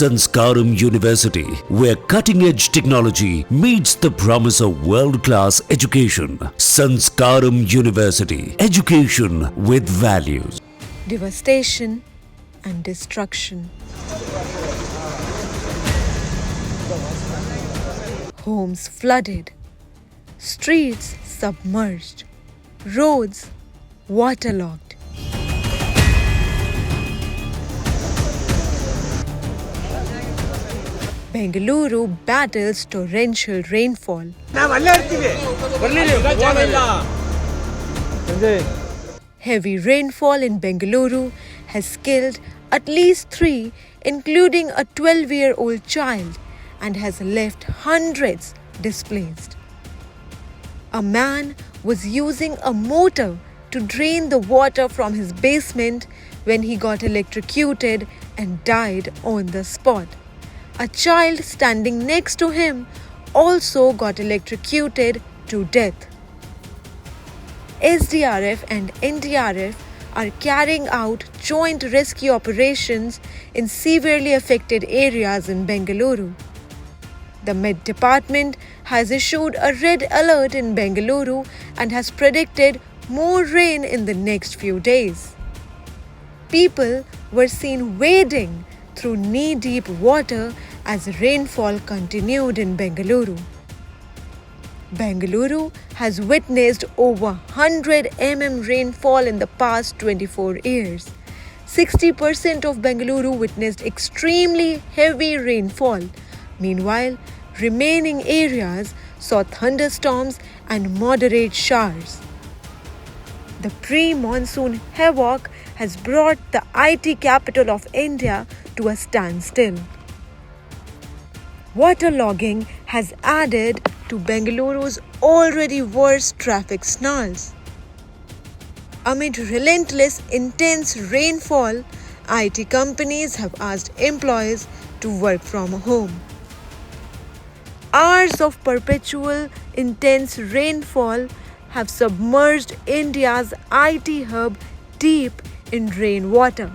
Sanskaram University, where cutting-edge technology meets the promise of world-class education. Sanskaram University, education with values. Devastation and destruction. Homes flooded, streets submerged, roads waterlogged. Bengaluru battles torrential rainfall. Heavy rainfall in Bengaluru has killed at least 3, including a 12-year-old child, and has left hundreds displaced. A man was using a motor to drain the water from his basement when he got electrocuted and died on the spot. A child standing next to him also got electrocuted to death. SDRF and NDRF are carrying out joint rescue operations in severely affected areas in Bengaluru. The Met Department has issued a red alert in Bengaluru and has predicted more rain in the next few days. People were seen wading through knee-deep water as rainfall continued in Bengaluru. Bengaluru has witnessed over 100 mm rainfall in the past 24 years. 60% of Bengaluru witnessed extremely heavy rainfall. Meanwhile, remaining areas saw thunderstorms and moderate showers. The pre-monsoon havoc has brought the IT capital of India to a standstill. Waterlogging has added to Bengaluru's already worse traffic snarls. Amid relentless, intense rainfall, IT companies have asked employees to work from home. Hours of perpetual, intense rainfall have submerged India's IT hub deep in rainwater.